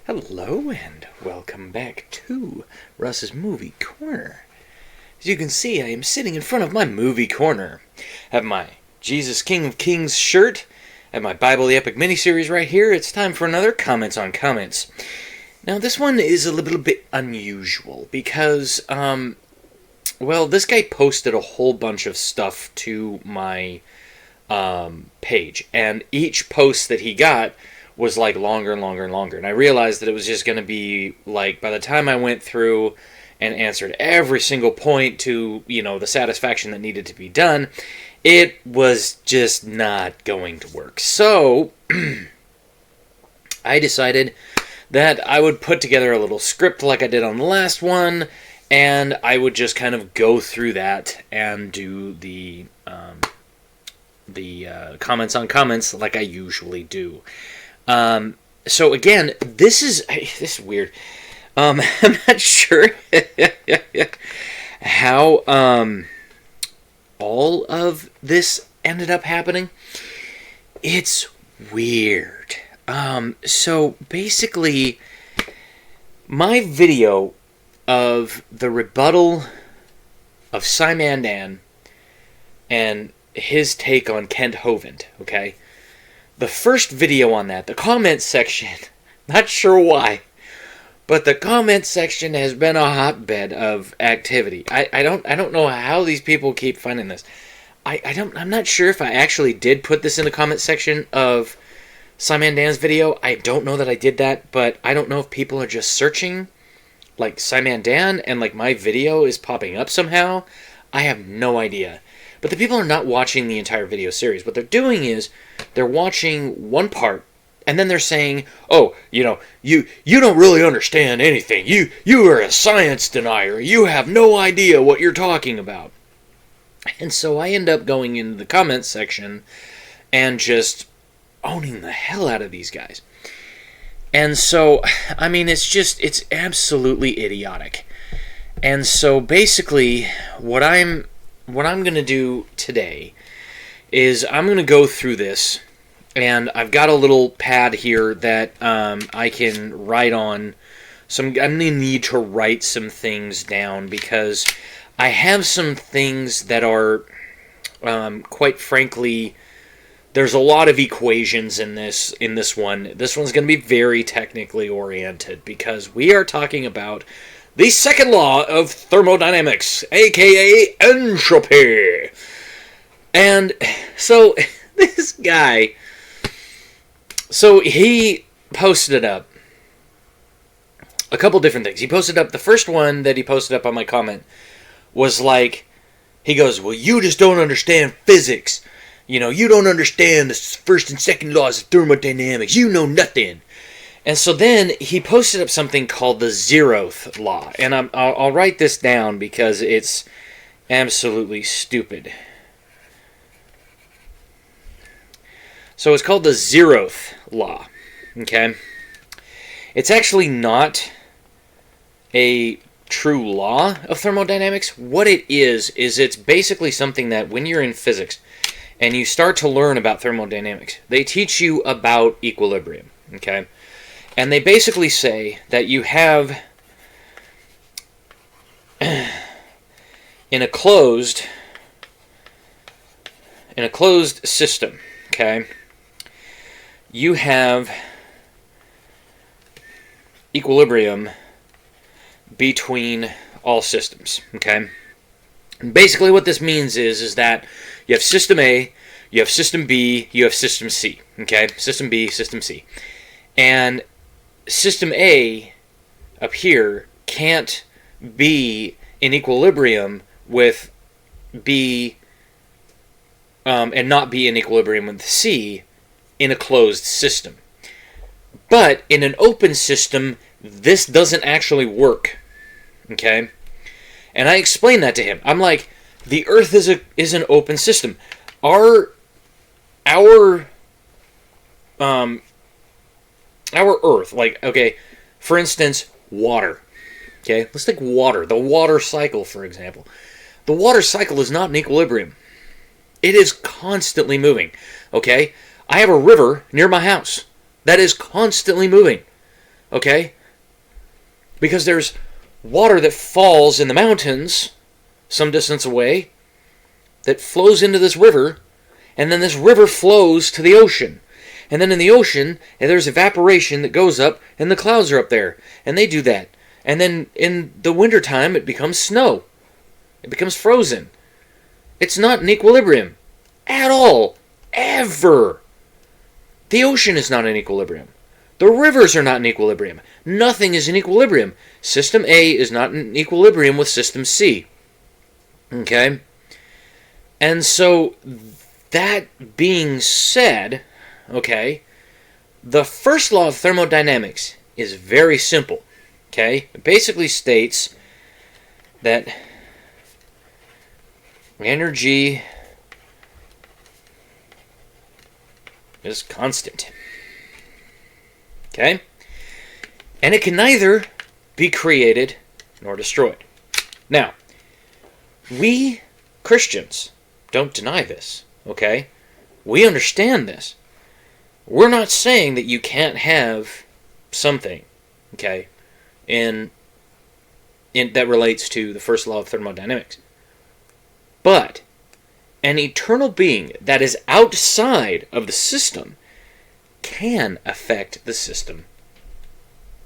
Hello and welcome back to Russ's Movie Corner. As you can see, I am sitting in front of my movie corner. I have my Jesus King of Kings shirt. I have my Bible the Epic miniseries right here. It's time for another Comments on Comments. Now this one is a little bit unusual because, this guy posted a whole bunch of stuff to my page. And each post that he got was like longer and longer and longer. And I realized that it was just going to be like, by the time I went through and answered every single point to, the satisfaction that needed to be done, it was just not going to work. So I decided that I would put together a little script like I did on the last one, and I would just kind of go through that and do the comments on comments like I usually do. So again, this is weird. I'm not sure how all of this ended up happening. It's weird. So basically, my video of the rebuttal of SciManDan and his take on Kent Hovind, okay? The first video on that, the comment section, not sure why, but the comment section has been a hotbed of activity. I don't know how these people keep finding this. I'm not sure if I actually did put this in the comment section of SciManDan's video. I don't know that I did that, but I don't know if people are just searching like SciManDan and like my video is popping up somehow. I have no idea. But the people are not watching the entire video series. What they're doing is they're watching one part, and then they're saying, "Oh, you don't really understand anything. You are a science denier. You have no idea what you're talking about." And so I end up going into the comments section and just owning the hell out of these guys. And so, it's absolutely idiotic. And so basically, what I'm going to do today is I'm going to go through this, and I've got a little pad here that I can write on. So I'm going to need to write some things down because I have some things that are, quite frankly, there's a lot of equations in this one. This one's going to be very technically oriented because we are talking about the second law of thermodynamics, aka entropy. And so this guy, he posted up a couple different things. He posted up, the first one that he posted up on my comment was like, he goes, "Well, you just don't understand physics. You don't understand the first and second laws of thermodynamics. You know nothing." And so then he posted up something called the zeroth law. And I'll write this down because it's absolutely stupid. So it's called the zeroth law. Okay? It's actually not a true law of thermodynamics. What it is it's basically something that when you're in physics and you start to learn about thermodynamics, they teach you about equilibrium. Okay? And they basically say that you have, in a closed system, okay, you have equilibrium between all systems, okay? And basically what this means is that you have system A, you have system B, you have system C, okay? System B, system C. And System A up here can't be in equilibrium with B and not be in equilibrium with C in a closed system. But in an open system, this doesn't actually work. Okay? And I explained that to him. I'm like, the Earth is an open system. Our Earth, like, okay, for instance, water. Okay, let's take water. The water cycle, for example. The water cycle is not in equilibrium. It is constantly moving. Okay, I have a river near my house that is constantly moving. Okay? Because there's water that falls in the mountains some distance away that flows into this river, and then this river flows to the ocean. And then in the ocean, there's evaporation that goes up, and the clouds are up there, and they do that. And then in the wintertime, it becomes snow. It becomes frozen. It's not in equilibrium at all. Ever. The ocean is not in equilibrium. The rivers are not in equilibrium. Nothing is in equilibrium. System A is not in equilibrium with System C. Okay? And so, that being said, okay, the first law of thermodynamics is very simple. Okay? It basically states that energy is constant. Okay? And it can neither be created nor destroyed. Now, we Christians don't deny this, okay? We understand this. We're not saying that you can't have something, okay, in that relates to the first law of thermodynamics. But an eternal being that is outside of the system can affect the system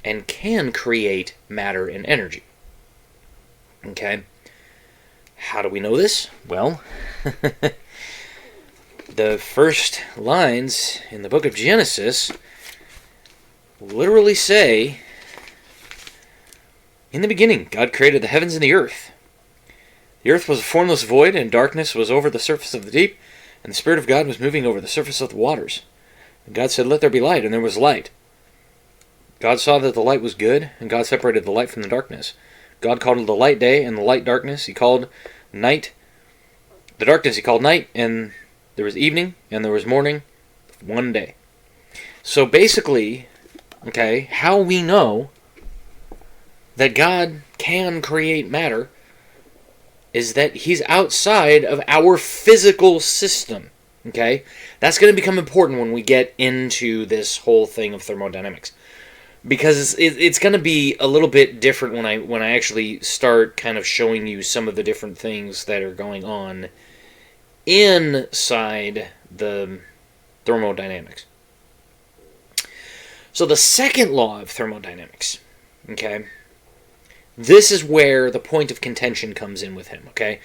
and can create matter and energy. Okay? How do we know this? Well, the first lines in the book of Genesis literally say, "In the beginning, God created the heavens and the earth. The earth was a formless void, and darkness was over the surface of the deep, and the Spirit of God was moving over the surface of the waters. And God said, 'Let there be light,' and there was light. God saw that the light was good, and God separated the light from the darkness. God called the light day, and the light darkness. He called night, the darkness he called night, and there was evening, and there was morning, one day." So basically, okay, how we know that God can create matter is that he's outside of our physical system. Okay? That's going to become important when we get into this whole thing of thermodynamics. Because it's going to be a little bit different when I actually start kind of showing you some of the different things that are going on inside the thermodynamics. So the second law of thermodynamics, okay, this is where the point of contention comes in with him, okay?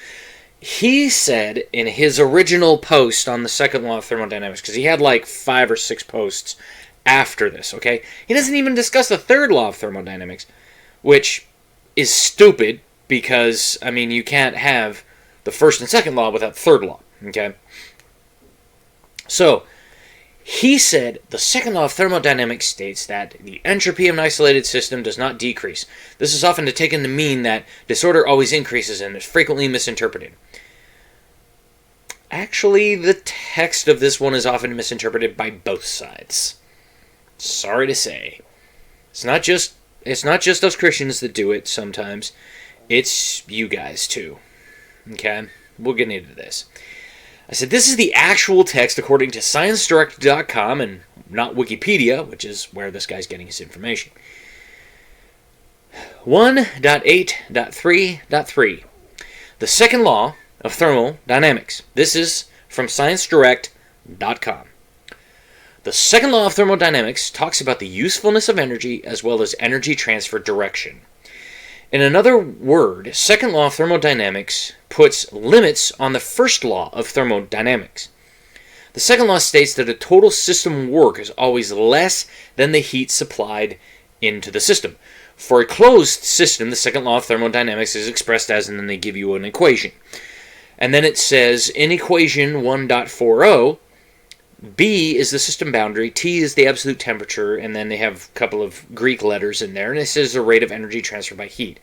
He said in his original post on the second law of thermodynamics, because he had like 5 or 6 posts after this, okay? He doesn't even discuss the third law of thermodynamics, which is stupid because, I mean, you can't have the first and second law without the third law, okay? So, he said the second law of thermodynamics states that the entropy of an isolated system does not decrease. This is often taken to mean that disorder always increases and is frequently misinterpreted. Actually, the text of this one is often misinterpreted by both sides. Sorry to say. It's not just us Christians that do it sometimes. It's you guys too. Okay? We'll get into this. I said, this is the actual text according to ScienceDirect.com and not Wikipedia, which is where this guy's getting his information. 1.8.3.3. The second law of thermodynamics. This is from ScienceDirect.com. The second law of thermodynamics talks about the usefulness of energy as well as energy transfer direction. In another word, second law of thermodynamics puts limits on the first law of thermodynamics. The second law states that the total system work is always less than the heat supplied into the system. For a closed system, the second law of thermodynamics is expressed as, and then they give you an equation. And then it says, in equation 1.40, B is the system boundary, T is the absolute temperature, and then they have a couple of Greek letters in there, and it says the rate of energy transferred by heat.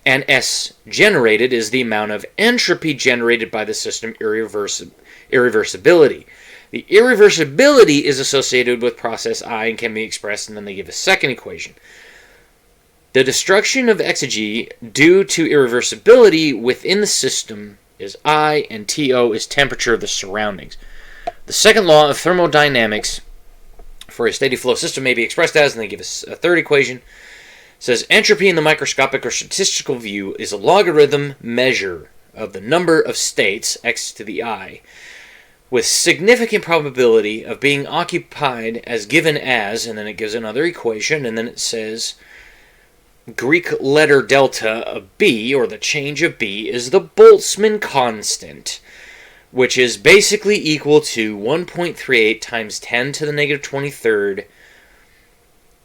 And S generated is the amount of entropy generated by the system irreversibility. The irreversibility is associated with process I and can be expressed, and then they give a second equation. The destruction of exergy due to irreversibility within the system is I, and TO is temperature of the surroundings. The second law of thermodynamics for a steady flow system may be expressed as, and they give us a third equation. It says entropy in the microscopic or statistical view is a logarithm measure of the number of states, x to the I, with significant probability of being occupied as given as, and then it gives another equation, and then it says Greek letter delta of B, or the change of B, is the Boltzmann constant, which is basically equal to 1.38 times 10 to the negative 23rd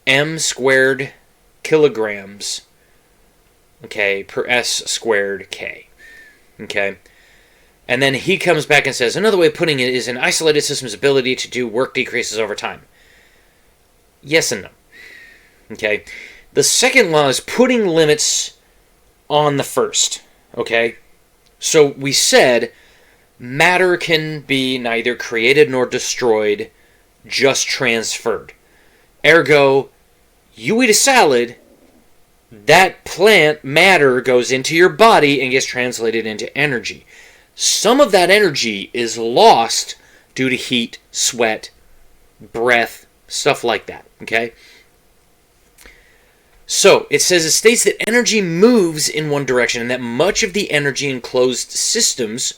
m squared kilograms, okay, per s squared k, okay? And then he comes back and says, another way of putting it is an isolated system's ability to do work decreases over time. Yes and no, okay? The second law is putting limits on the first, okay? So we said matter can be neither created nor destroyed, just transferred. Ergo, you eat a salad, that plant matter goes into your body and gets translated into energy. Some of that energy is lost due to heat, sweat, breath, stuff like that, okay? So, it says it states that energy moves in one direction and that much of the energy in closed systems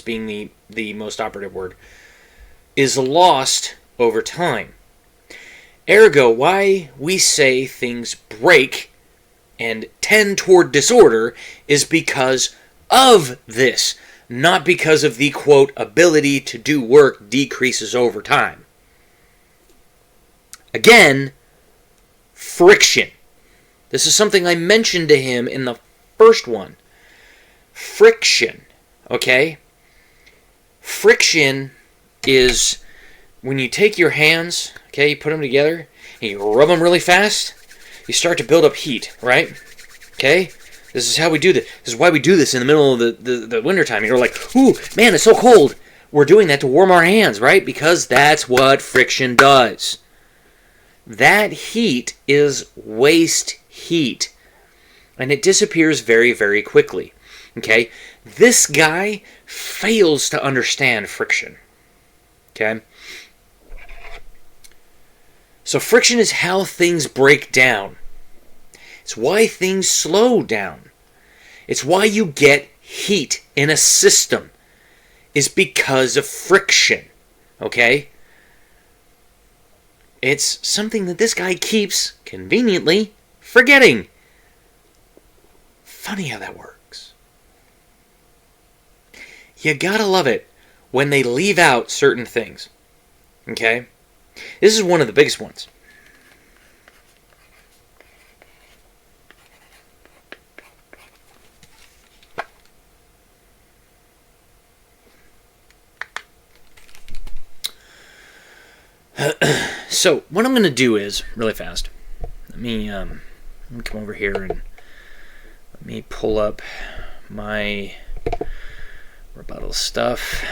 being the most operative word, is lost over time. Ergo, why we say things break and tend toward disorder is because of this, not because of the, quote, ability to do work decreases over time. Again, friction. This is something I mentioned to him in the first one. Friction, okay? Friction is when you take your hands, okay, you put them together, and you rub them really fast, you start to build up heat, right? Okay? This is how we do this. This is why we do this in the middle of the wintertime. You're like, ooh, man, it's so cold. We're doing that to warm our hands, right? Because that's what friction does. That heat is waste heat. And it disappears very, very quickly. Okay? This guy fails to understand friction. Okay? So friction is how things break down. It's why things slow down. It's why you get heat in a system. It's because of friction. Okay? It's something that this guy keeps, conveniently, forgetting. Funny how that works. You gotta love it when they leave out certain things. Okay? This is one of the biggest ones. So, what I'm going to do is, really fast, let me come over here and let me pull up my rebuttal stuff.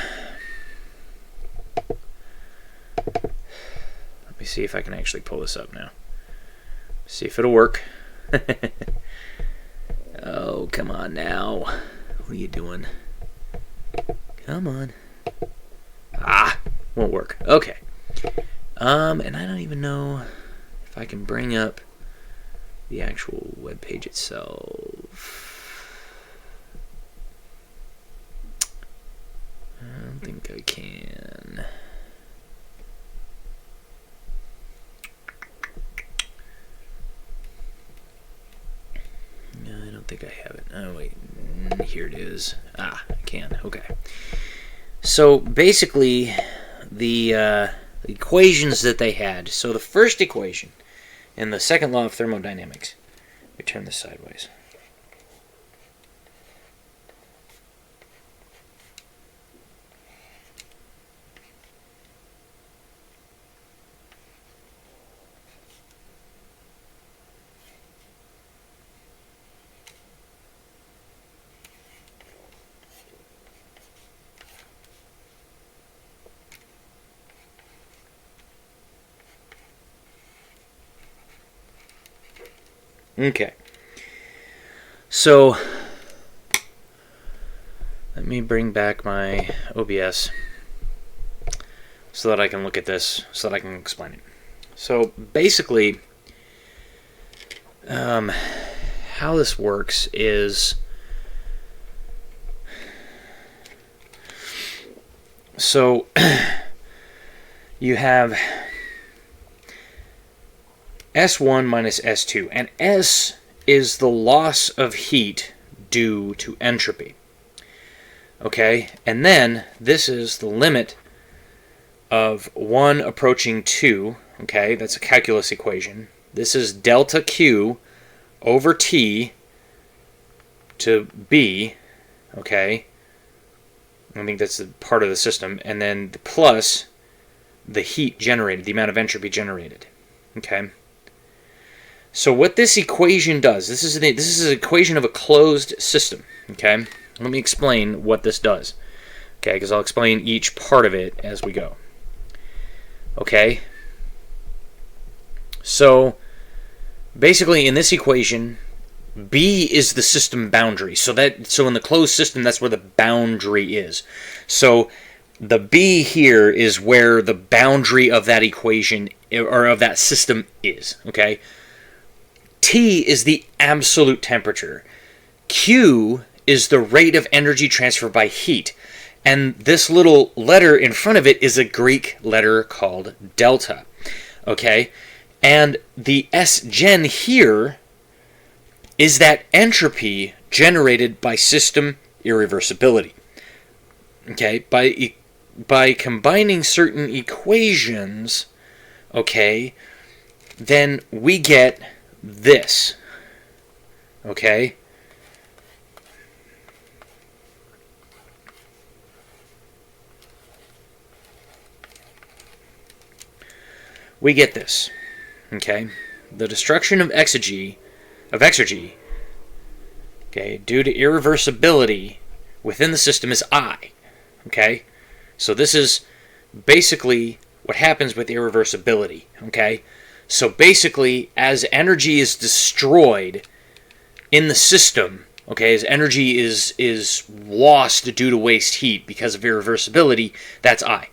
Let me see if I can actually pull this up now. See if it'll work. Oh, come on now. What are you doing? Come on. Ah, won't work. Okay. And I don't even know if I can bring up the actual web page itself. I don't think I can. No, I don't think I have it. Oh, wait. Here it is. Ah, I can. Okay. So, basically, the equations that they had. So the first equation in the second law of thermodynamics. Let me turn this sideways. Okay. So, let me bring back my OBS. so that I can look at this, so that I can explain it. So basically, how this works is, so you have S1 minus S2, and S is the loss of heat due to entropy. Okay, and then this is the limit of 1 approaching 2. Okay, that's a calculus equation. This is delta Q over T to B. Okay, I think that's the part of the system, and then plus the heat generated, the amount of entropy generated. Okay. So what this equation does, this is an equation of a closed system. Okay. Let me explain what this does. Okay, because I'll explain each part of it as we go. Okay. So basically, in this equation, B is the system boundary. So in the closed system, that's where the boundary is. So the B here is where the boundary of that equation or of that system is. Okay. T is the absolute temperature. Q is the rate of energy transfer by heat. And this little letter in front of it is a Greek letter called delta. Okay? And the S gen here is that entropy generated by system irreversibility. Okay? By combining certain equations, okay, then we get this. Okay? We get this. Okay? The destruction of exergy, okay, due to irreversibility within the system is I. Okay? So this is basically what happens with irreversibility. Okay? So basically, as energy is destroyed in the system, okay, as energy is lost due to waste heat because of irreversibility, that's I.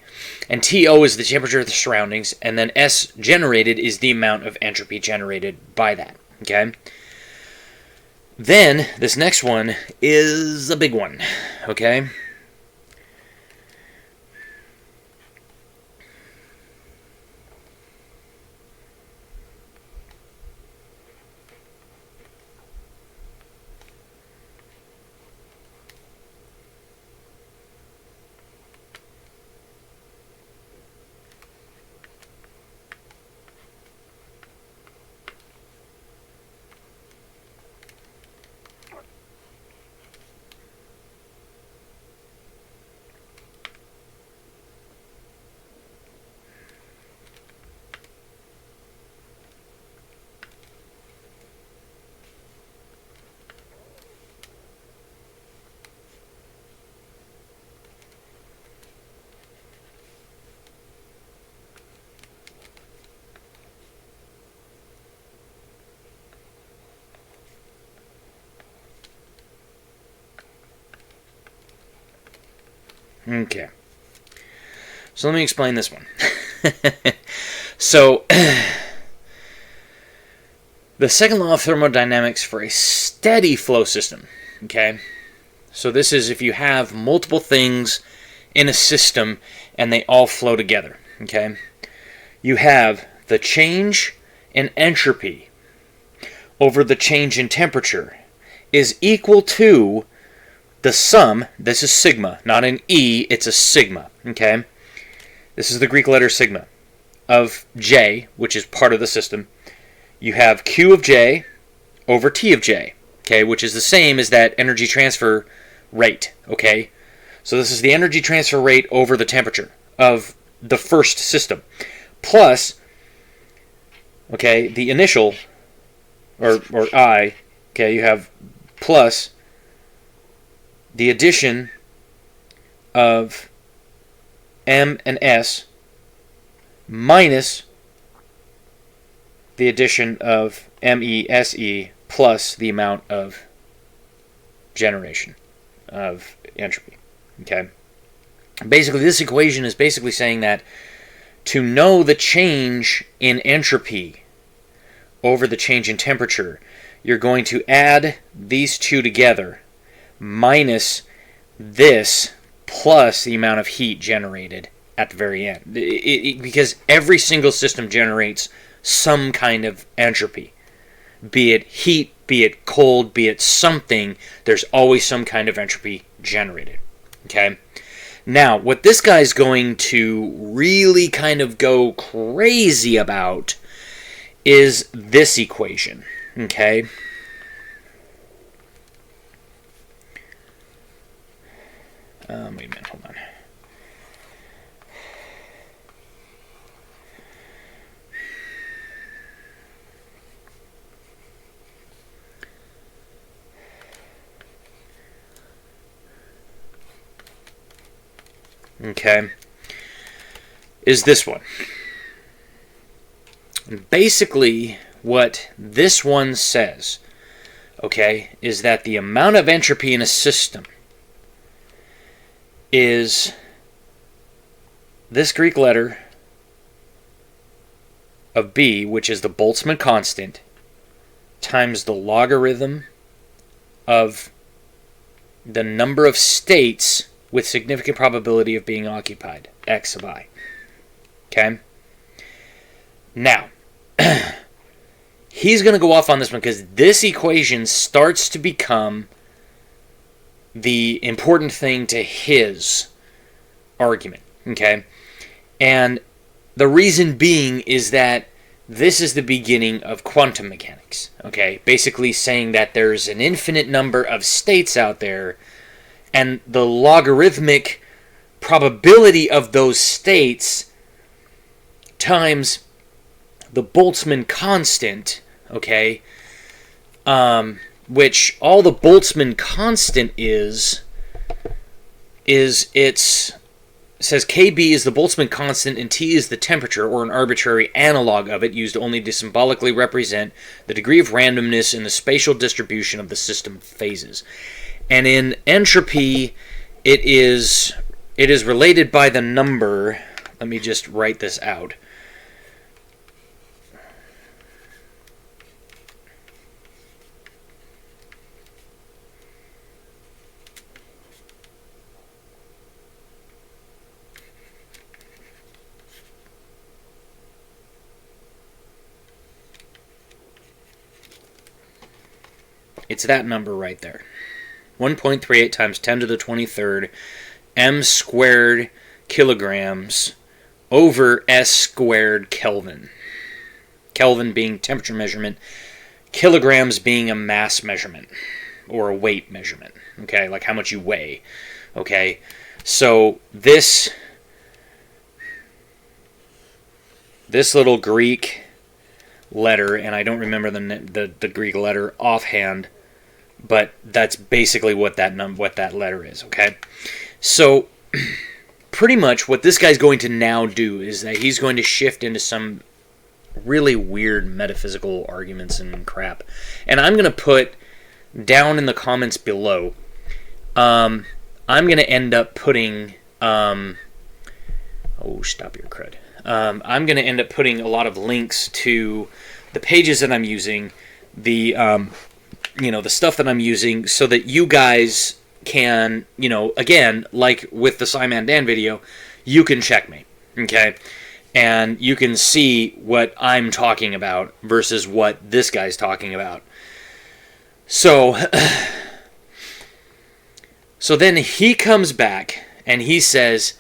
And TO is the temperature of the surroundings, and then S generated is the amount of entropy generated by that. Okay? Then, this next one is a big one. Okay? Okay. So let me explain this one. So, the second law of thermodynamics for a steady flow system. Okay? So this is if you have multiple things in a system and they all flow together. Okay? You have the change in entropy over the change in temperature is equal to the sum, this is sigma, not an E, it's a sigma, okay? This is the Greek letter sigma, of J, which is part of the system. You have Q of J over T of J, okay, which is the same as that energy transfer rate, okay? So this is the energy transfer rate over the temperature of the first system, plus, okay, the initial, or I, okay, you have plus the addition of M and S minus the addition of MESE plus the amount of generation of entropy. Okay? Basically, this equation is basically saying that to know the change in entropy over the change in temperature, you're going to add these two together minus this plus the amount of heat generated at the very end. Because every single system generates some kind of entropy. Be it heat, be it cold, be it something, there's always some kind of entropy generated. Okay? Now, what this guy's going to really kind of go crazy about is this equation. Okay? Wait a minute, hold on. Okay, is this one. Basically, what this one says, okay, is that the amount of entropy in a system is this Greek letter of B, which is the Boltzmann constant, times the logarithm of the number of states with significant probability of being occupied, x sub I. Okay? Now, he's going to go off on this one because this equation starts to become the important thing to his argument. Okay? And the reason being is that this is the beginning of quantum mechanics. Okay? Basically saying that there's an infinite number of states out there, and the logarithmic probability of those states times the Boltzmann constant, okay, which all the Boltzmann constant is it says KB is the Boltzmann constant and T is the temperature, or an arbitrary analog of it used only to symbolically represent the degree of randomness in the spatial distribution of the system phases. And in entropy, it is related by the number. Let me just write this out. It's that number right there. 1.38 times 10 to the 23rd m squared kilograms over s squared Kelvin. Kelvin being temperature measurement, kilograms being a mass measurement or a weight measurement. Okay, like how much you weigh. Okay, so this little Greek letter, and I don't remember the Greek letter offhand, but that's basically what that letter is, okay? So, pretty much what this guy's going to now do is that he's going to shift into some really weird metaphysical arguments and crap. And I'm going to put down in the comments below, I'm going to end up putting, stop your crud. I'm going to end up putting a lot of links to the pages that I'm using, the stuff that I'm using, so that you guys can, again, like with the SciManDan video, you can checkmate, okay? And you can see what I'm talking about versus what this guy's talking about. So then he comes back and he says,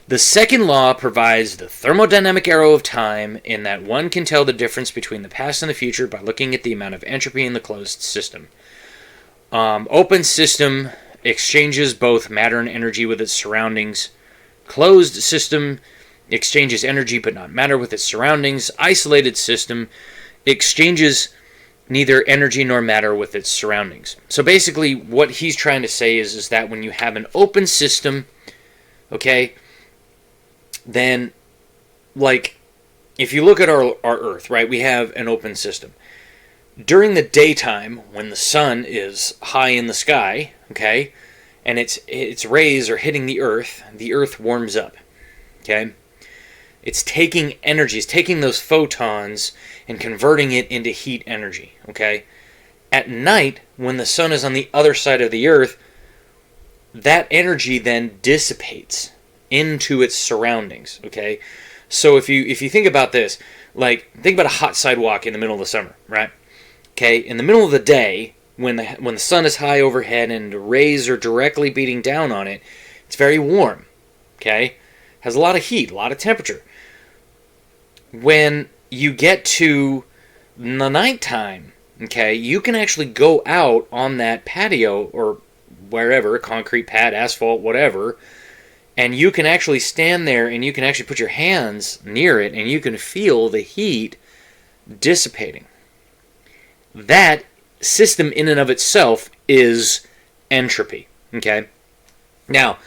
the second law provides the thermodynamic arrow of time in that one can tell the difference between the past and the future by looking at the amount of entropy in the closed system. Open system exchanges both matter and energy with its surroundings. Closed system exchanges energy but not matter with its surroundings. Isolated system exchanges neither energy nor matter with its surroundings. So basically what he's trying to say is that when you have an open system, okay, then, like, if you look at our Earth, right, we have an open system. During the daytime, when the sun is high in the sky, okay, and its rays are hitting the Earth warms up. Okay? It's taking energy, it's taking those photons and converting it into heat energy. Okay? At night, when the sun is on the other side of the Earth, that energy then dissipates into its surroundings. Okay? So if you think about this, like, think about a hot sidewalk in the middle of the summer, right? Okay? In the middle of the day, when the sun is high overhead and the rays are directly beating down on it, it's very warm. Okay? Has a lot of heat, a lot of temperature. When you get to the nighttime, okay, you can actually go out on that patio or wherever, concrete pad, asphalt, whatever, and you can actually stand there and you can actually put your hands near it and you can feel the heat dissipating. That system in and of itself is entropy. Okay? Now,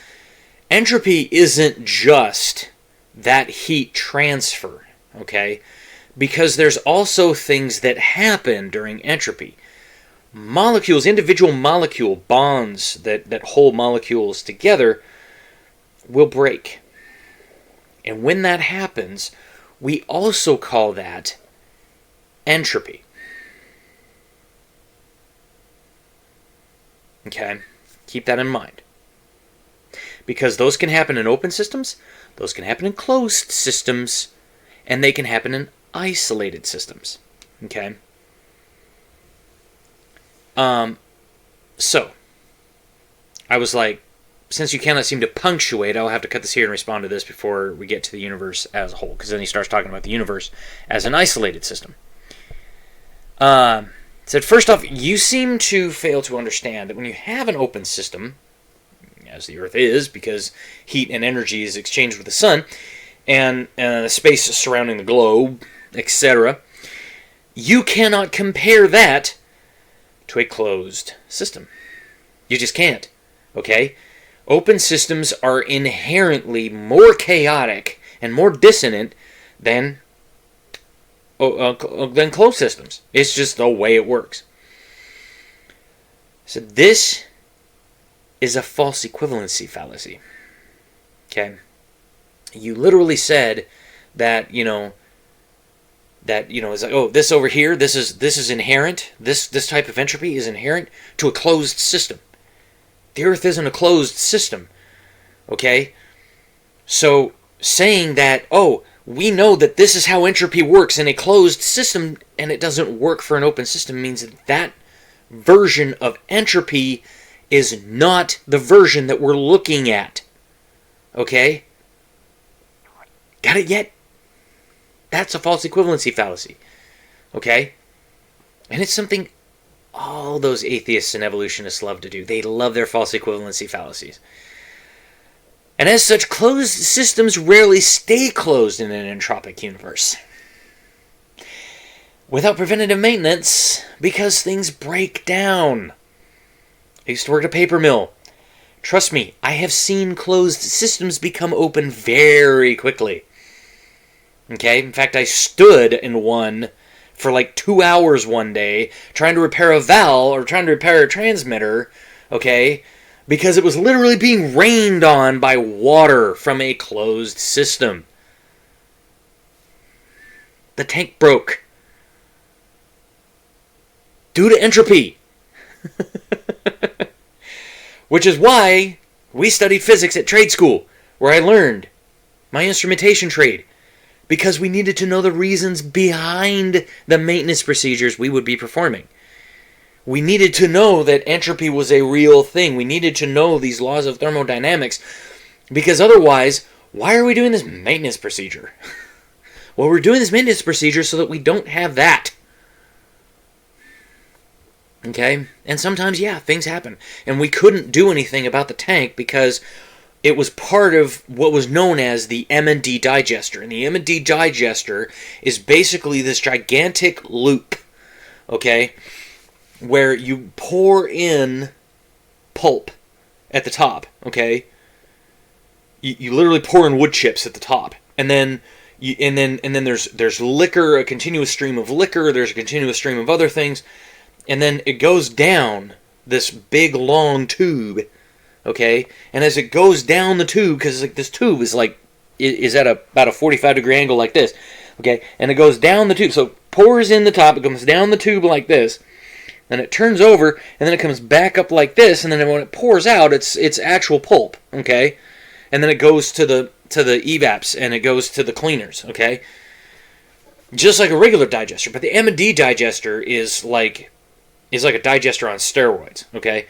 entropy isn't just that heat transfer. Okay? Because there's also things that happen during entropy. Molecules, individual molecule bonds that hold molecules together will break. And when that happens, we also call that entropy. Okay? Keep that in mind. Because those can happen in open systems, those can happen in closed systems, and they can happen in isolated systems. Okay? So, I was like, since you cannot seem to punctuate, I'll have to cut this here and respond to this before we get to the universe as a whole, because then he starts talking about the universe as an isolated system. Said, first off, you seem to fail to understand that when you have an open system, as the Earth is, because heat and energy is exchanged with the sun, and the space surrounding the globe, etc., you cannot compare that to a closed system. You just can't. Okay? Open systems are inherently more chaotic and more dissonant than closed systems. It's just the way it works. So this is a false equivalency fallacy. Okay? You literally said that, it's like, oh, this over here, this is inherent. This type of entropy is inherent to a closed system. The Earth isn't a closed system. Okay? So saying that, oh, we know that this is how entropy works in a closed system and it doesn't work for an open system means that that version of entropy is not the version that we're looking at. Okay? Got it yet? That's a false equivalency fallacy. Okay? And it's something all those atheists and evolutionists love to do. They love their false equivalency fallacies. And as such, closed systems rarely stay closed in an entropic universe. Without preventative maintenance, because things break down. I used to work at a paper mill. Trust me, I have seen closed systems become open very quickly. Okay? In fact, I stood in one for like 2 hours one day trying to repair a valve or trying to repair a transmitter, okay? Because it was literally being rained on by water from a closed system. The tank broke. Due to entropy. Which is why we studied physics at trade school, where I learned my instrumentation trade. Because we needed to know the reasons behind the maintenance procedures we would be performing. We needed to know that entropy was a real thing. We needed to know these laws of thermodynamics. Because otherwise, why are we doing this maintenance procedure? Well, we're doing this maintenance procedure so that we don't have that. Okay? And sometimes, yeah, things happen. And we couldn't do anything about the tank because it was part of what was known as the M&D digester. And the M&D digester is basically this gigantic loop, okay, where you pour in pulp at the top, okay? You literally pour in wood chips at the top. And then there's liquor, a continuous stream of liquor, there's a continuous stream of other things, and then it goes down this big long tube, okay? And as it goes down the tube, because like this tube is at about a 45-degree angle like this, okay? And it goes down the tube, so it pours in the top, it comes down the tube like this, then it turns over, and then it comes back up like this, and then when it pours out, it's actual pulp, okay? And then it goes to the evaps, and it goes to the cleaners, okay? Just like a regular digester, but the M&D digester is like a digester on steroids, okay?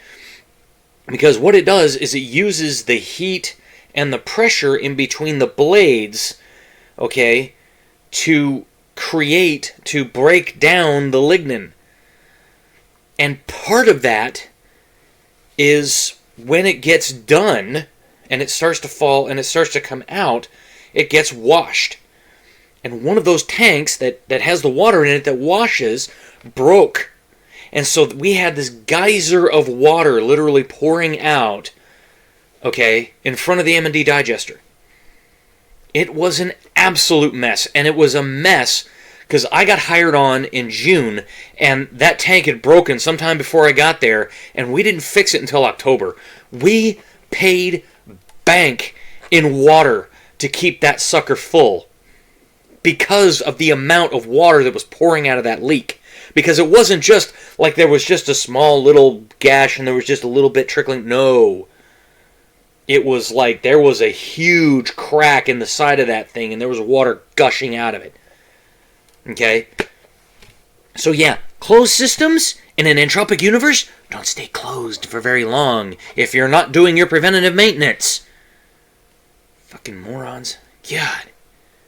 Because what it does is it uses the heat and the pressure in between the blades, okay, to break down the lignin. And part of that is when it gets done and it starts to fall and it starts to come out, it gets washed. And one of those tanks that has the water in it that washes broke. And so we had this geyser of water literally pouring out, okay, in front of the M&D digester. It was an absolute mess. And it was a mess because I got hired on in June, and that tank had broken sometime before I got there, and we didn't fix it until October. We paid bank in water to keep that sucker full because of the amount of water that was pouring out of that leak. Because it wasn't just like there was just a small little gash and there was just a little bit trickling. No. It was like there was a huge crack in the side of that thing and there was water gushing out of it. Okay? So yeah, closed systems in an entropic universe don't stay closed for very long if you're not doing your preventative maintenance. Fucking morons. God.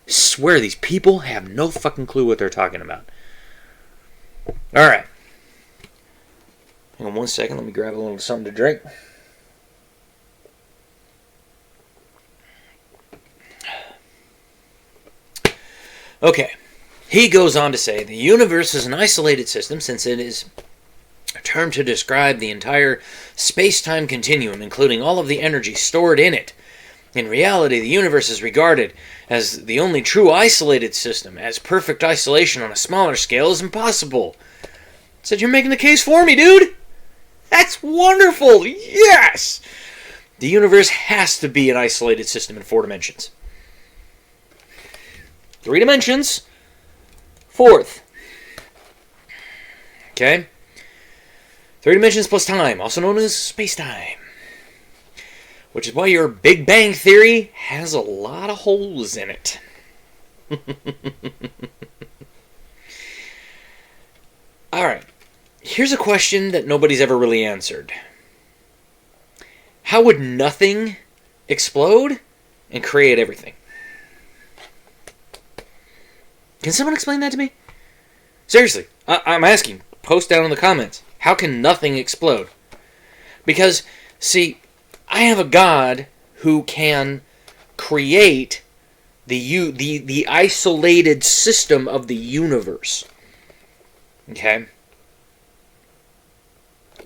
I swear these people have no fucking clue what they're talking about. Alright. Hang on 1 second, let me grab a little something to drink. Okay. He goes on to say, the universe is an isolated system since it is a term to describe the entire space-time continuum, including all of the energy stored in it. In reality, the universe is regarded as the only true isolated system, as perfect isolation on a smaller scale is impossible. Said, you're making the case for me, dude! That's wonderful! Yes! The universe has to be an isolated system in 4 dimensions. 3 dimensions. 4th. Okay? 3 dimensions plus time, also known as space-time. Which is why your Big Bang Theory has a lot of holes in it. Alright. Here's a question that nobody's ever really answered. How would nothing explode and create everything? Can someone explain that to me? Seriously, I'm asking. Post down in the comments. How can nothing explode? Because, see, I have a God who can create the isolated system of the universe. Okay?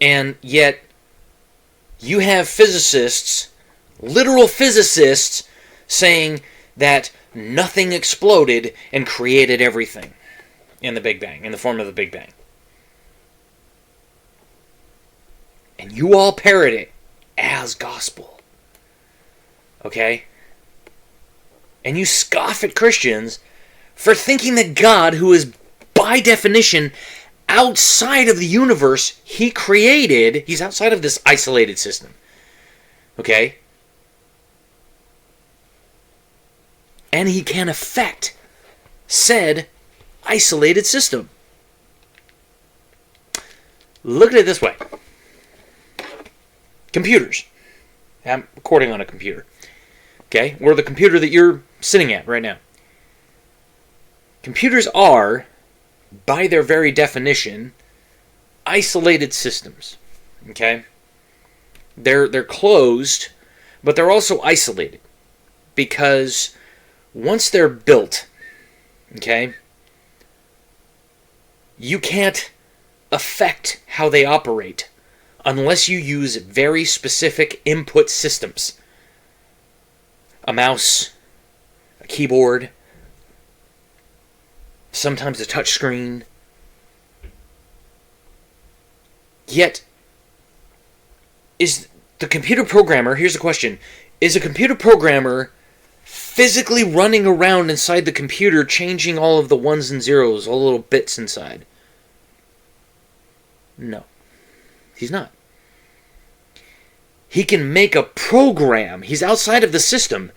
And yet, you have physicists, literal physicists, saying that nothing exploded and created everything in the Big Bang, in the form of the Big Bang. And you all parrot it as gospel. Okay? And you scoff at Christians for thinking that God, who is by definition outside of the universe he created, he's outside of this isolated system. Okay? And he can affect said isolated system. Look at it this way. Computers. I'm recording on a computer. Okay? Or the computer that you're sitting at right now. Computers are, by their very definition, isolated systems. Okay? They're closed, but they're also isolated. Because once they're built, okay, you can't affect how they operate unless you use very specific input systems. A mouse, a keyboard, sometimes a touch screen. Yet, the computer programmer, here's the question, is a computer programmer physically running around inside the computer changing all of the ones and zeros, all the little bits inside? No. He's not. He can make a program. He's outside of the system,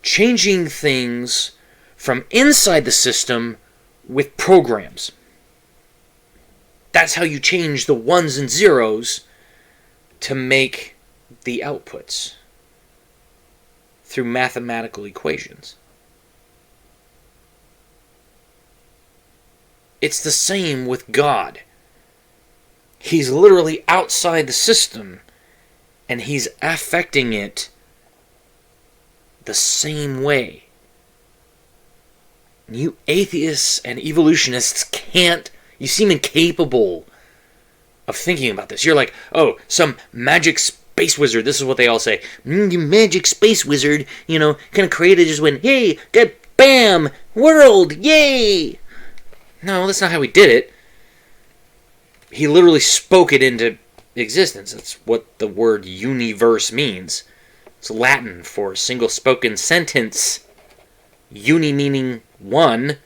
changing things from inside the system with programs. That's how you change the ones and zeros to make the outputs through mathematical equations. It's the same with God. He's literally outside the system, and he's affecting it the same way. You atheists and evolutionists can't, you seem incapable of thinking about this. You're like, oh, some magic space wizard, this is what they all say. You magic space wizard, kind of created just went, hey, bam, world, yay! No, that's not how he did it. He literally spoke it into existence. That's what the word universe means. It's Latin for single spoken sentence. Uni meaning one,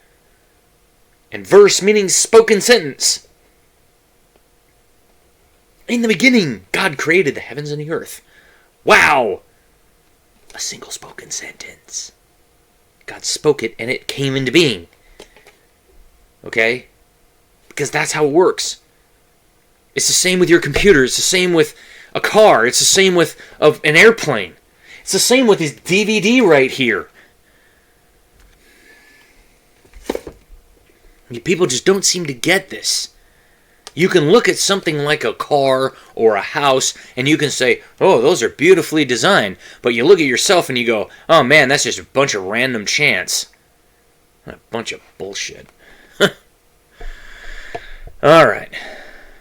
and verse meaning spoken sentence. In the beginning, God created the heavens and the earth. Wow! A single spoken sentence. God spoke it and it came into being. Okay? Because that's how it works. It's the same with your computer. It's the same with a car. It's the same with an airplane. It's the same with this DVD right here. People just don't seem to get this. You can look at something like a car or a house and you can say, oh, those are beautifully designed. But you look at yourself and you go, oh man, that's just a bunch of random chance. A bunch of bullshit. Alright.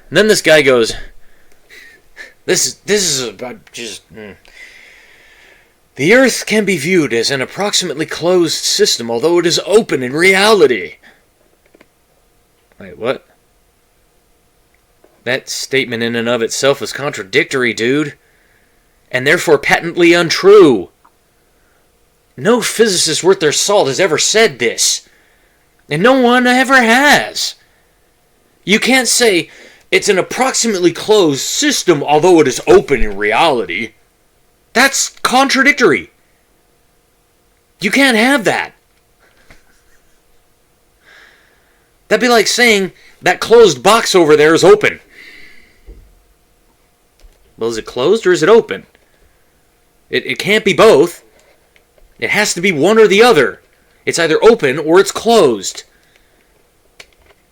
Then this guy goes, this is about just... The Earth can be viewed as an approximately closed system, although it is open in reality. Wait, what? That statement in and of itself is contradictory, dude. And therefore patently untrue. No physicist worth their salt has ever said this. And no one ever has. You can't say it's an approximately closed system, although it is open in reality. That's contradictory. You can't have that. That'd be like saying that closed box over there is open. Well, is it closed or is it open? It can't be both. It has to be one or the other. It's either open or it's closed.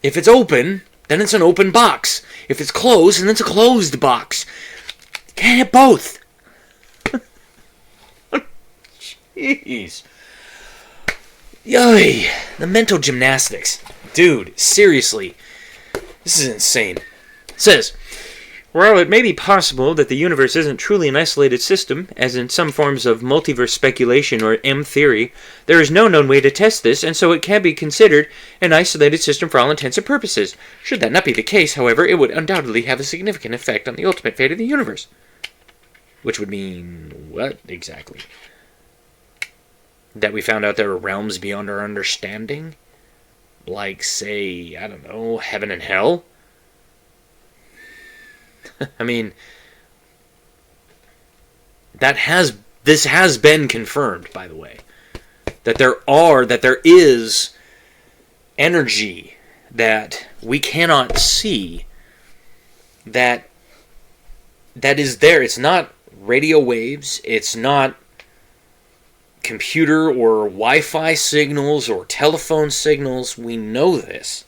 If it's open, then it's an open box. If it's closed, then it's a closed box. You can't have both. Jeez. Yay. The mental gymnastics. Dude, seriously. This is insane. It says, while it may be possible that the universe isn't truly an isolated system, as in some forms of multiverse speculation or M-theory, there is no known way to test this, and so it can be considered an isolated system for all intents and purposes. Should that not be the case, however, it would undoubtedly have a significant effect on the ultimate fate of the universe. Which would mean what exactly? That we found out there are realms beyond our understanding? Like, say, I don't know, heaven and hell? I mean, this has been confirmed, by the way. That there is energy that we cannot see that is there. It's not radio waves, it's not computer or Wi-Fi signals or telephone signals. We know this.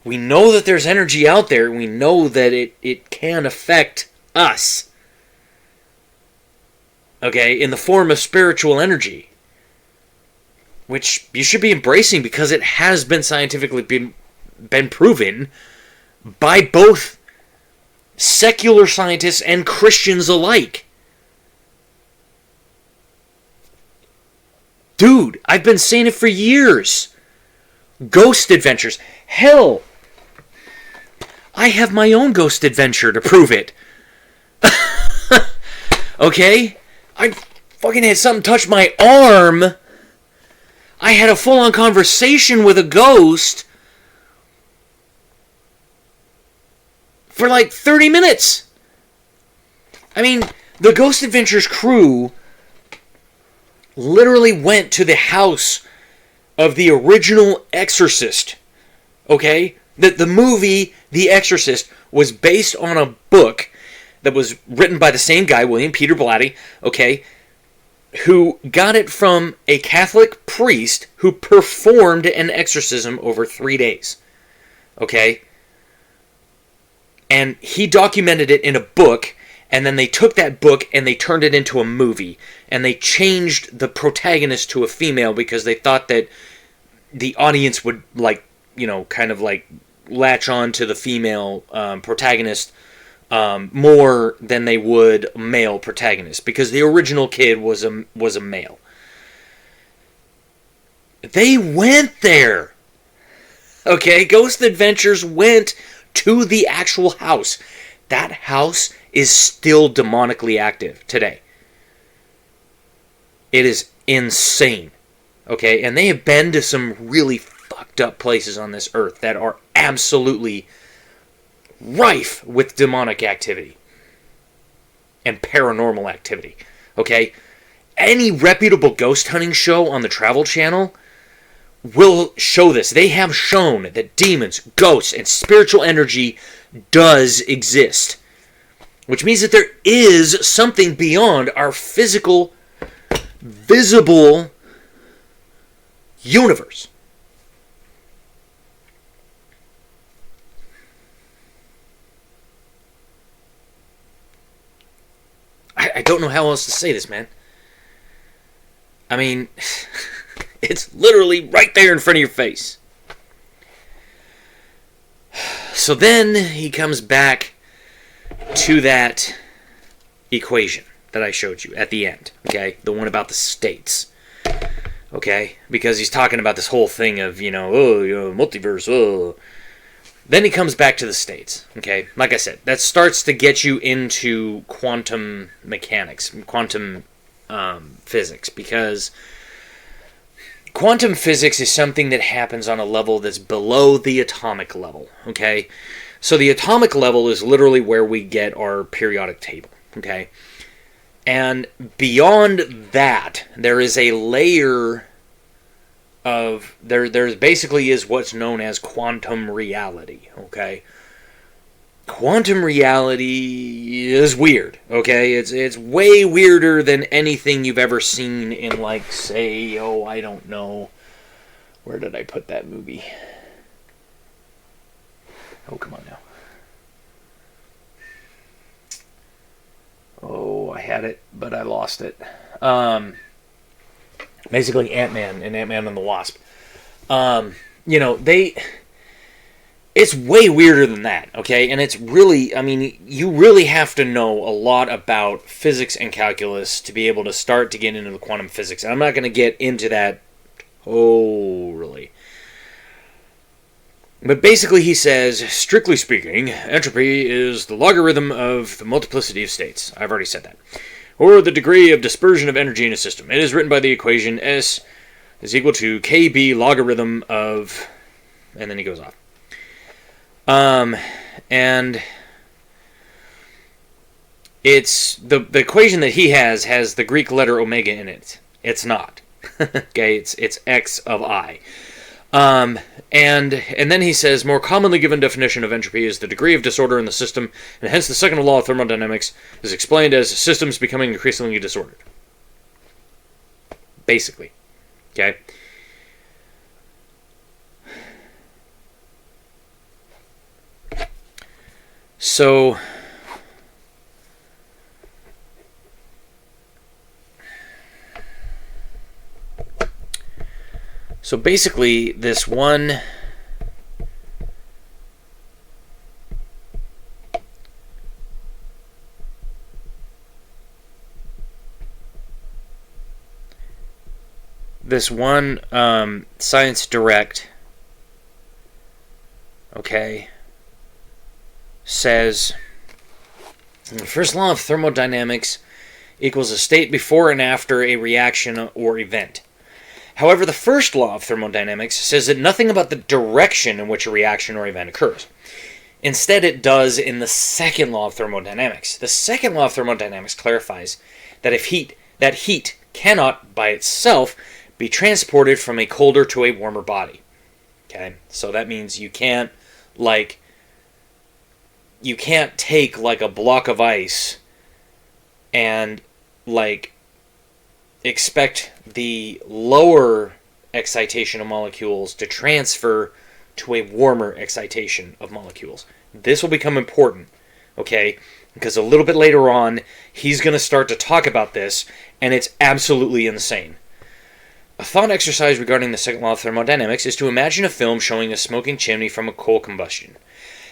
We know that there's energy out there. We know that it can affect us. Okay, in the form of spiritual energy. Which you should be embracing because it has been scientifically been proven by both secular scientists and Christians alike. Dude, I've been saying it for years. Ghost adventures. Hell, I have my own ghost adventure to prove it. Okay? I fucking had something touch my arm. I had a full-on conversation with a ghost for like 30 minutes. I mean, the Ghost Adventures crew literally went to the house of the original Exorcist. Okay? The movie The Exorcist was based on a book that was written by the same guy, William Peter Blatty, okay, who got it from a Catholic priest who performed an exorcism over 3 days. Okay? And he documented it in a book, and then they took that book and they turned it into a movie. And they changed the protagonist to a female because they thought that the audience would, like, you know, kind of like latch on to the female protagonist more than they would a male protagonist, because the original kid was a male. They went there. Okay, Ghost Adventures went to the actual house. That house is still demonically active today. It is insane. Okay, and they have been to some really fucked up places on this earth that are absolutely rife with demonic activity and paranormal activity. Okay? Any reputable ghost hunting show on the Travel Channel will show this. They have shown that demons, ghosts, and spiritual energy does exist. Which means that there is something beyond our physical, visible universe. I don't know how else to say this, man. I mean, it's literally right there in front of your face. So then he comes back to that equation that I showed you at the end, okay? The one about the states, okay? Because he's talking about this whole thing of, multiverse, Then he comes back to the states, okay? Like I said, that starts to get you into quantum mechanics, quantum physics, because quantum physics is something that happens on a level that's below the atomic level, okay? So the atomic level is literally where we get our periodic table, okay? And beyond that, there is a layer of there basically is what's known as quantum reality, okay? Quantum reality is weird, okay? It's way weirder than anything you've ever seen in, like, say, I don't know. Where did I put that movie? Oh, come on now. Oh, I had it, but I lost it. Basically Ant-Man and Ant-Man and the Wasp. It's way weirder than that, okay? And it's really, I mean, you really have to know a lot about physics and calculus to be able to start to get into the quantum physics. And I'm not going to get into that totally. But basically he says, strictly speaking, entropy is the logarithm of the multiplicity of states. I've already said that. Or the degree of dispersion of energy in a system. It is written by the equation S is equal to KB logarithm of... And then he goes off. And it's... The equation that he has the Greek letter omega in it. It's not. Okay, it's X of I. And then he says, more commonly given definition of entropy is the degree of disorder in the system, and hence the second law of thermodynamics is explained as systems becoming increasingly disordered. Basically. Okay? So basically, this one Science Direct, okay, says the first law of thermodynamics equals a state before and after a reaction or event. However, the first law of thermodynamics says that nothing about the direction in which a reaction or event occurs. Instead, it does in the second law of thermodynamics. The second law of thermodynamics clarifies that heat cannot, by itself, be transported from a colder to a warmer body. Okay, so that means you can't take like a block of ice and expect the lower excitation of molecules to transfer to a warmer excitation of molecules. This will become important, okay? Because a little bit later on, he's going to start to talk about this, and it's absolutely insane. A thought exercise regarding the second law of thermodynamics is to imagine a film showing a smoking chimney from a coal combustion.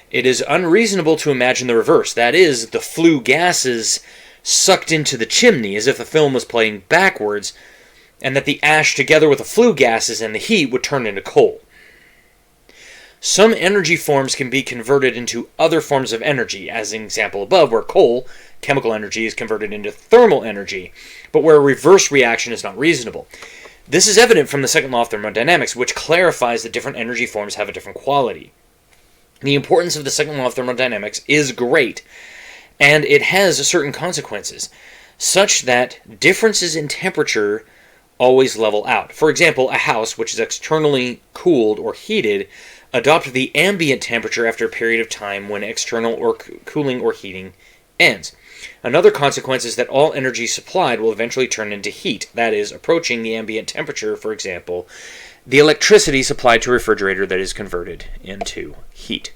It is unreasonable to imagine the reverse. That is, the flue gases sucked into the chimney as if the film was playing backwards, and that the ash together with the flue gases and the heat would turn into coal. Some energy forms can be converted into other forms of energy, as in example above, where coal, chemical energy, is converted into thermal energy, but where a reverse reaction is not reasonable. This is evident from the second law of thermodynamics, which clarifies that different energy forms have a different quality. The importance of the second law of thermodynamics is great, and it has certain consequences, such that differences in temperature always level out. For example, a house which is externally cooled or heated adopt the ambient temperature after a period of time when external or cooling or heating ends. Another consequence is that all energy supplied will eventually turn into heat, that is, approaching the ambient temperature, for example, the electricity supplied to a refrigerator that is converted into heat.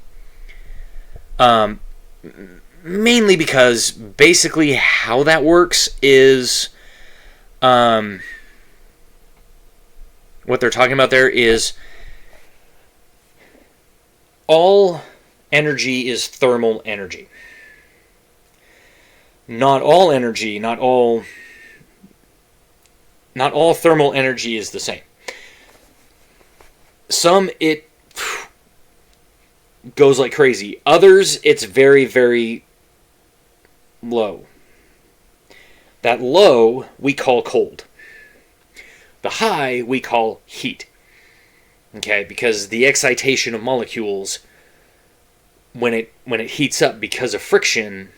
Mainly because basically how that works is what they're talking about there is all energy is thermal energy. Not all energy, not all thermal energy is the same. Some it goes like crazy. Others it's very, very low. That low we call cold. The high we call heat. Okay, because the excitation of molecules, when it heats up because of friction,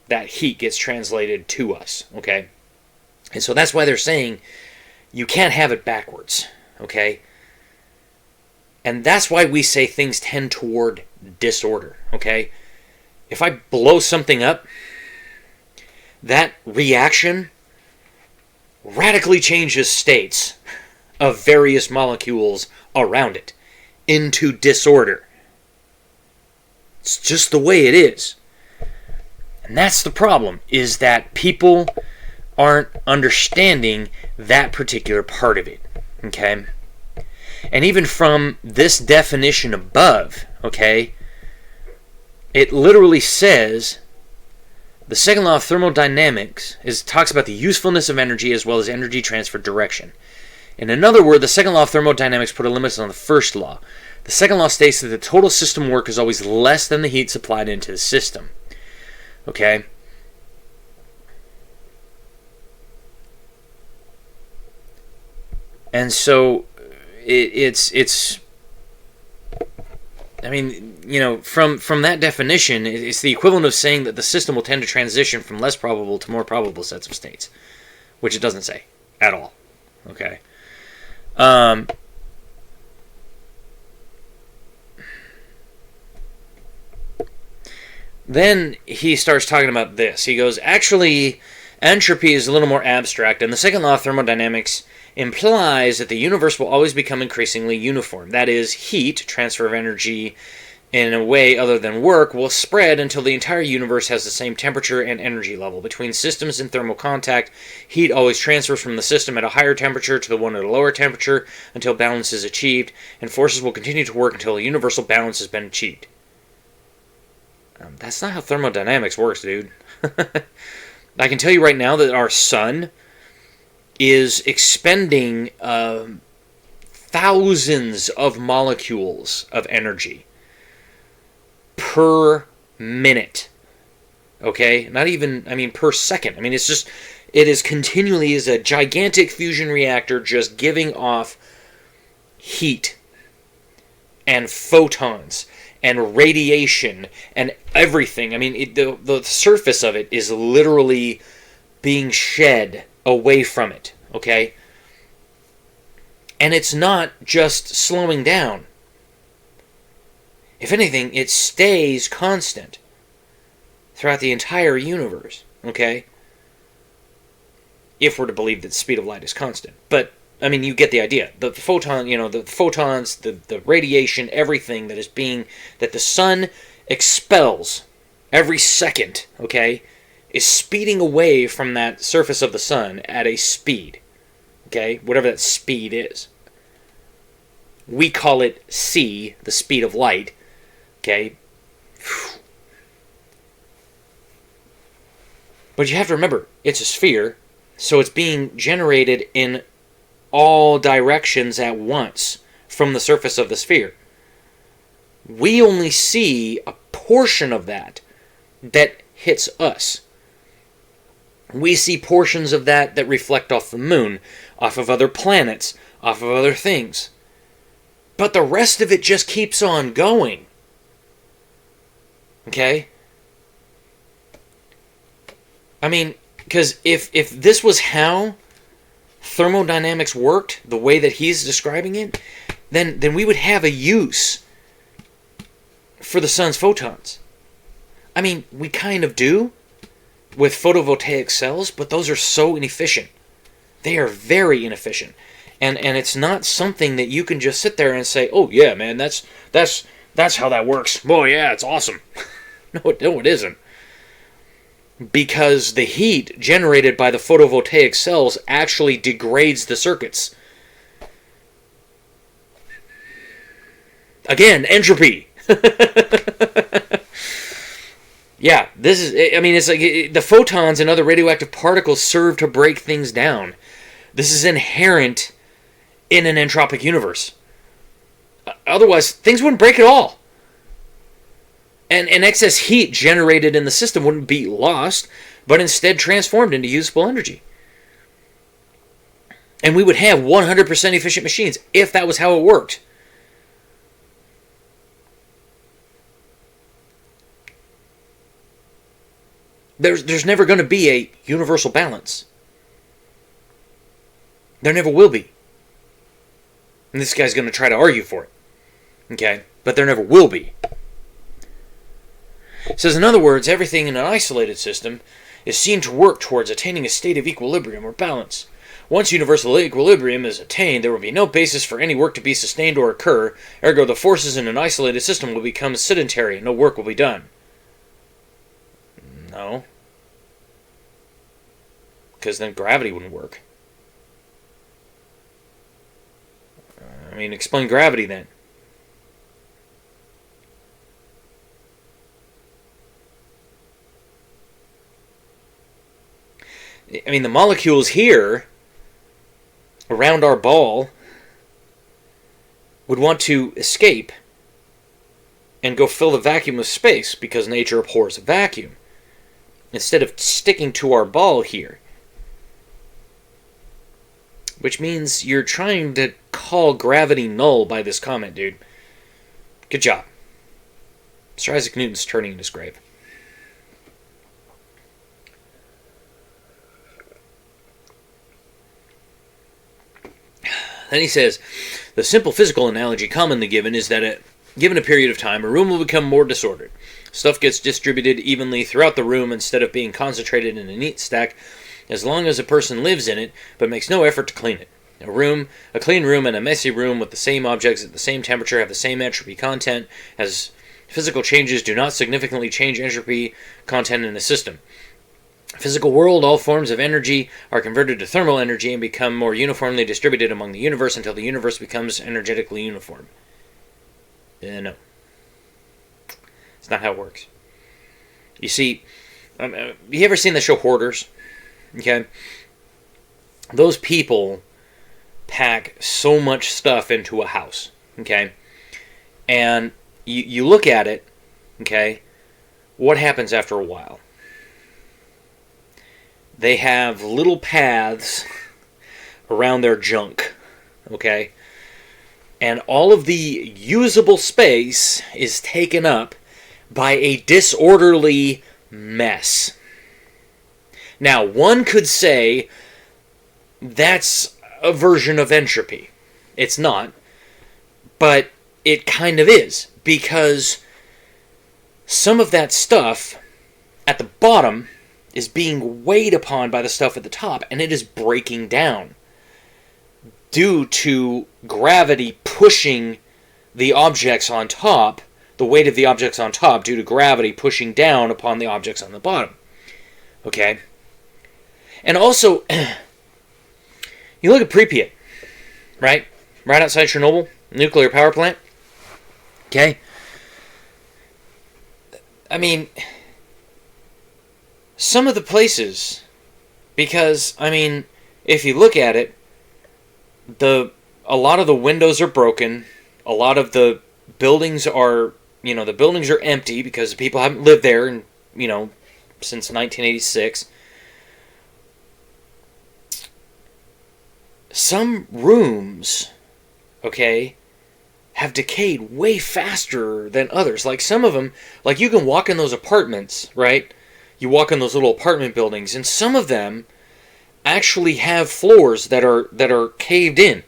that heat gets translated to us. Okay, and so that's why they're saying you can't have it backwards. Okay, and that's why we say things tend toward disorder. Okay, if I blow something up, that reaction radically changes states of various molecules around it into disorder. It's just the way it is. And that's the problem, is that people aren't understanding that particular part of it. Okay? And even from this definition above, okay, it literally says the second law of thermodynamics talks about the usefulness of energy as well as energy transfer direction. In another word, the second law of thermodynamics put a limit on the first law. The second law states that the total system work is always less than the heat supplied into the system. Okay? And so it's I mean, you know, from that definition, it's the equivalent of saying that the system will tend to transition from less probable to more probable sets of states, which it doesn't say at all. Okay? Then he starts talking about this. He goes, actually, entropy is a little more abstract, and the second law of thermodynamics implies that the universe will always become increasingly uniform. That is, heat, transfer of energy in a way other than work, will spread until the entire universe has the same temperature and energy level. Between systems in thermal contact, heat always transfers from the system at a higher temperature to the one at a lower temperature until balance is achieved, and forces will continue to work until a universal balance has been achieved. That's not how thermodynamics works, dude. I can tell you right now that our sun is expending thousands of molecules of energy per minute. Okay? Not even, per second. It is continually is a gigantic fusion reactor just giving off heat and photons and radiation and everything. The surface of it is literally being shed away from it, okay? And it's not just slowing down. If anything, it stays constant throughout the entire universe, okay? If we're to believe that the speed of light is constant. But, you get the idea. The photons, the radiation, everything that the sun expels every second, okay, is speeding away from that surface of the sun at a speed, okay, whatever that speed is. We call it c, the speed of light, okay. But you have to remember, it's a sphere, so it's being generated in all directions at once from the surface of the sphere. We only see a portion of that hits us. We see portions of that reflect off the moon, off of other planets, off of other things. But the rest of it just keeps on going. Okay? Because if this was how thermodynamics worked, the way that he's describing it, then we would have a use for the sun's photons. We kind of do with photovoltaic cells, but those are so inefficient. They are very inefficient. And it's not something that you can just sit there and say, oh yeah, man, that's how that works. Well, yeah, it's awesome. No, it isn't. Because the heat generated by the photovoltaic cells actually degrades the circuits. Again, entropy. Yeah, this is, it's like the photons and other radioactive particles serve to break things down. This is inherent in an entropic universe. Otherwise, things wouldn't break at all. And excess heat generated in the system wouldn't be lost, but instead transformed into usable energy. And we would have 100% efficient machines if that was how it worked. There's never going to be a universal balance. There never will be. And this guy's going to try to argue for it. Okay? But there never will be. It says, in other words, everything in an isolated system is seen to work towards attaining a state of equilibrium or balance. Once universal equilibrium is attained, there will be no basis for any work to be sustained or occur. Ergo, the forces in an isolated system will become sedentary and no work will be done. No. Because then gravity wouldn't work. Explain gravity then. The molecules here around our ball would want to escape and go fill the vacuum of space because nature abhors a vacuum, instead of sticking to our ball here. Which means you're trying to call gravity null by this comment, dude. Good job. Sir Isaac Newton's turning in his grave. Then he says, the simple physical analogy commonly given is that given a period of time, a room will become more disordered. Stuff gets distributed evenly throughout the room instead of being concentrated in a neat stack, as long as a person lives in it, but makes no effort to clean it. A clean room and a messy room with the same objects at the same temperature have the same entropy content, as physical changes do not significantly change entropy content in a system. Physical world, all forms of energy are converted to thermal energy and become more uniformly distributed among the universe until the universe becomes energetically uniform. No. It's not how it works. You see, you ever seen the show Hoarders? Okay? Those people pack so much stuff into a house. Okay? And you look at it, okay? What happens after a while? they have little paths around their junk, okay? And all of the usable space is taken up by a disorderly mess. Now, one could say that's a version of entropy. It's not, but it kind of is, because some of that stuff at the bottom is being weighed upon by the stuff at the top, and it is breaking down due to gravity pushing the objects on top, the weight of the objects on top due to gravity pushing down upon the objects on the bottom. Okay? And also, you look at Pripyat, right? Right outside Chernobyl, nuclear power plant. Okay? I mean, some of the places, because, I mean, if you look at it, a lot of the windows are broken. A lot of the buildings are, the buildings are empty because the people haven't lived there in, since 1986. Some rooms, okay, have decayed way faster than others. Like some of them, like you can walk in those apartments, right? You walk in those little apartment buildings, and some of them actually have floors that are caved in.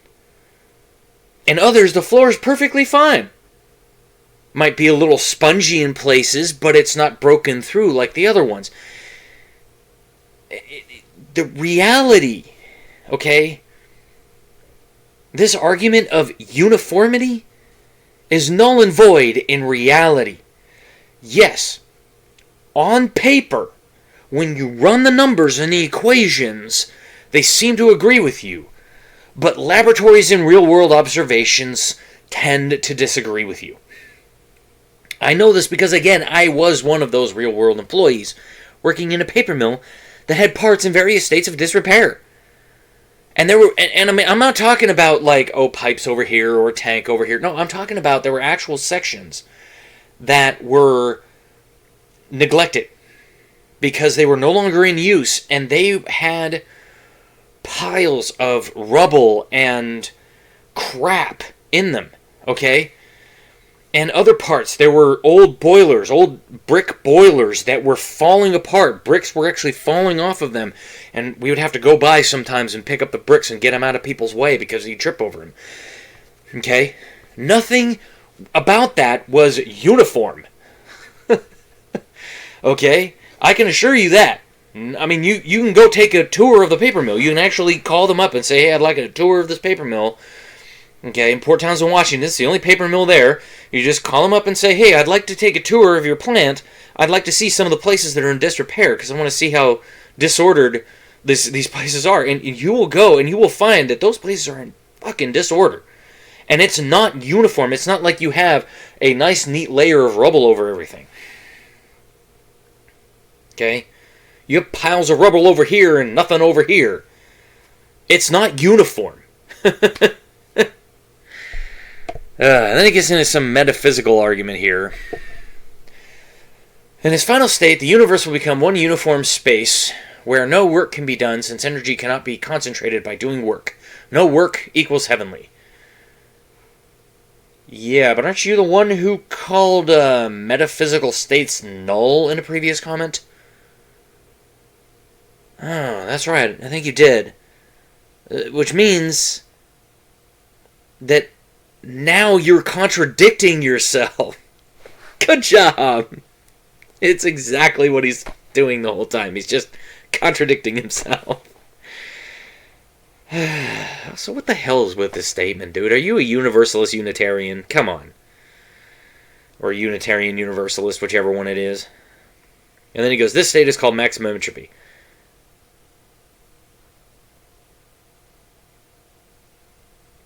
And others, the floor is perfectly fine. Might be a little spongy in places, but it's not broken through like the other ones. The reality, okay? This argument of uniformity is null and void in reality. Yes, on paper, when you run the numbers and the equations, they seem to agree with you. But laboratories and real-world observations tend to disagree with you. I know this because, again, I was one of those real-world employees working in a paper mill that had parts in various states of disrepair. And there were, and I mean, I'm not talking about like, pipes over here or a tank over here. No, I'm talking about there were actual sections that were neglected because they were no longer in use, and they had piles of rubble and crap in them, okay? And other parts, there were old boilers, old brick boilers that were falling apart. Bricks were actually falling off of them, and we would have to go by sometimes and pick up the bricks and get them out of people's way because you'd trip over them. Okay? Nothing about that was uniform. Okay? I can assure you that. I mean, you can go take a tour of the paper mill. You can actually call them up and say, hey, I'd like a tour of this paper mill. Okay, in Port Townsend, Washington, it's the only paper mill there. You just call them up and say, hey, I'd like to take a tour of your plant. I'd like to see some of the places that are in disrepair because I want to see how disordered these places are. And you will go and you will find that those places are in fucking disorder. And it's not uniform. It's not like you have a nice, neat layer of rubble over everything. Okay? You have piles of rubble over here and nothing over here. It's not uniform. And then he gets into some metaphysical argument here. In his final state, the universe will become one uniform space where no work can be done since energy cannot be concentrated by doing work. No work equals heavenly. Yeah, but aren't you the one who called metaphysical states null in a previous comment? Oh, that's right. I think you did. Which means that now you're contradicting yourself. Good job. It's exactly what he's doing the whole time. He's just contradicting himself. So what the hell is with this statement, dude? Are you a Universalist Unitarian? Come on. Or a Unitarian Universalist, whichever one it is. And then he goes, this state is called maximum entropy.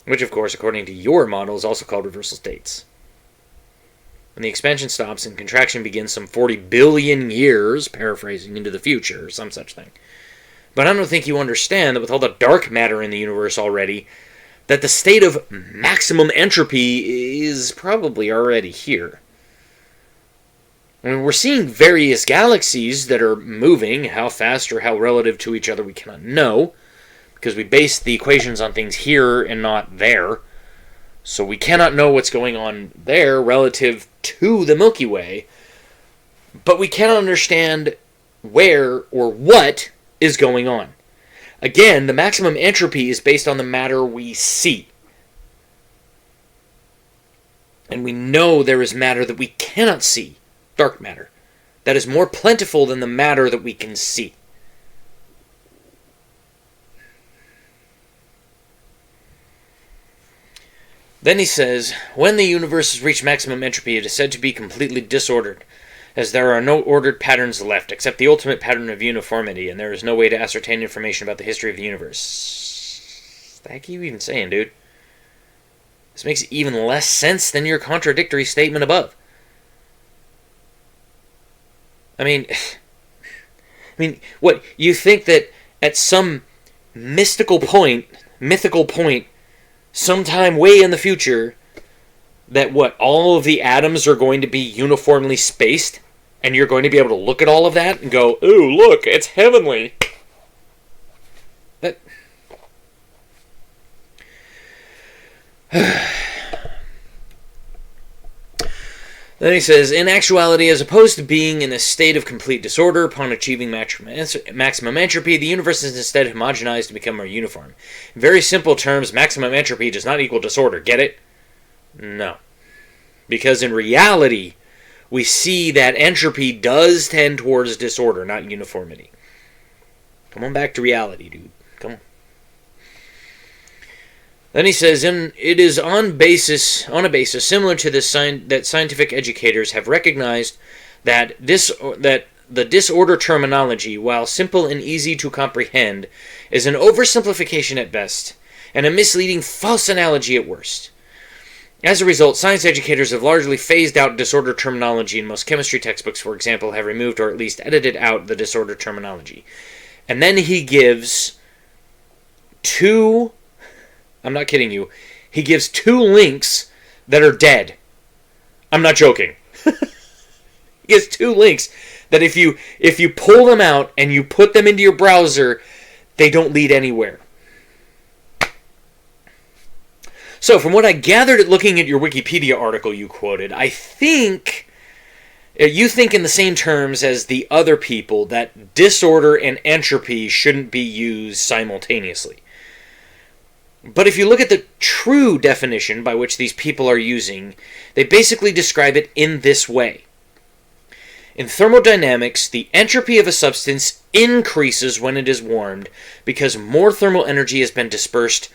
Which, of course, according to your model, is also called reversal states. When the expansion stops and contraction begins some 40 billion years, paraphrasing, into the future, or some such thing. But I don't think you understand that with all the dark matter in the universe already, that the state of maximum entropy is probably already here. I mean, we're seeing various galaxies that are moving. How fast or how relative to each other we cannot know, because we base the equations on things here and not there. So we cannot know what's going on there relative to the Milky Way, but we cannot understand where or what is going on. Again, the maximum entropy is based on the matter we see. And we know there is matter that we cannot see, dark matter, that is more plentiful than the matter that we can see. Then he says, when the universe has reached maximum entropy, it is said to be completely disordered, as there are no ordered patterns left, except the ultimate pattern of uniformity, and there is no way to ascertain information about the history of the universe. What the heck are you even saying, dude? This makes even less sense than your contradictory statement above. I mean, what, you think that at some mythical point, sometime way in the future, that what, all of the atoms are going to be uniformly spaced, and you're going to be able to look at all of that and go, ooh, look, it's heavenly. That... Then he says, in actuality, as opposed to being in a state of complete disorder upon achieving maximum entropy, the universe is instead homogenized to become more uniform. In very simple terms, maximum entropy does not equal disorder. Get it? No. Because in reality, we see that entropy does tend towards disorder, not uniformity. Come on back to reality, dude. Come on. Then he says, it is on a basis similar to this that scientific educators have recognized that the disorder terminology, while simple and easy to comprehend, is an oversimplification at best, and a misleading false analogy at worst. As a result, science educators have largely phased out disorder terminology, and most chemistry textbooks, for example, have removed or at least edited out the disorder terminology. And then he gives two... I'm not kidding you. He gives 2 links that are dead. I'm not joking. He gives 2 links that if you pull them out and you put them into your browser, they don't lead anywhere. So, from what I gathered at looking at your Wikipedia article you quoted, I think you think in the same terms as the other people that disorder and entropy shouldn't be used simultaneously. But if you look at the true definition by which these people are using, they basically describe it in this way. In thermodynamics, the entropy of a substance increases when it is warmed because more thermal energy has been dispersed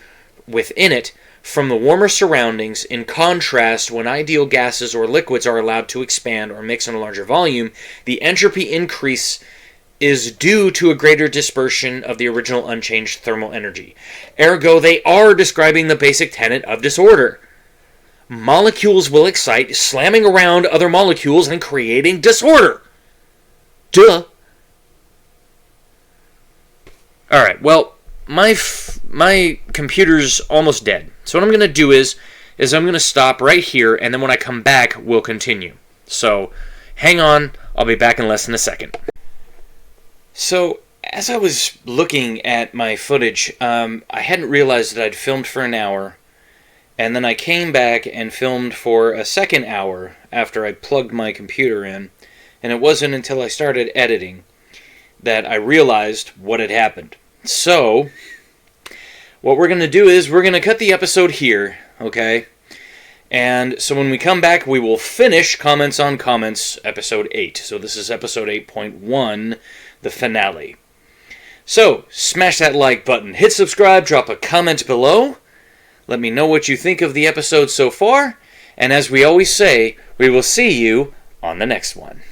within it from the warmer surroundings. In contrast, when ideal gases or liquids are allowed to expand or mix in a larger volume, the entropy increase is due to a greater dispersion of the original unchanged thermal energy. Ergo, they are describing the basic tenet of disorder. Molecules will excite, slamming around other molecules and creating disorder. Duh. Alright, well, my computer's almost dead. So what I'm going to do is I'm going to stop right here, and then when I come back, we'll continue. So, hang on, I'll be back in less than a second. So, as I was looking at my footage, I hadn't realized that I'd filmed for an hour, and then I came back and filmed for a second hour after I plugged my computer in, and it wasn't until I started editing that I realized what had happened. So, what we're going to do is we're going to cut the episode here, okay? And so when we come back, we will finish Comments on Comments, episode 8. So this is episode 8.1, the finale. So, smash that like button, hit subscribe, drop a comment below. Let me know what you think of the episode so far. And as we always say, we will see you on the next one.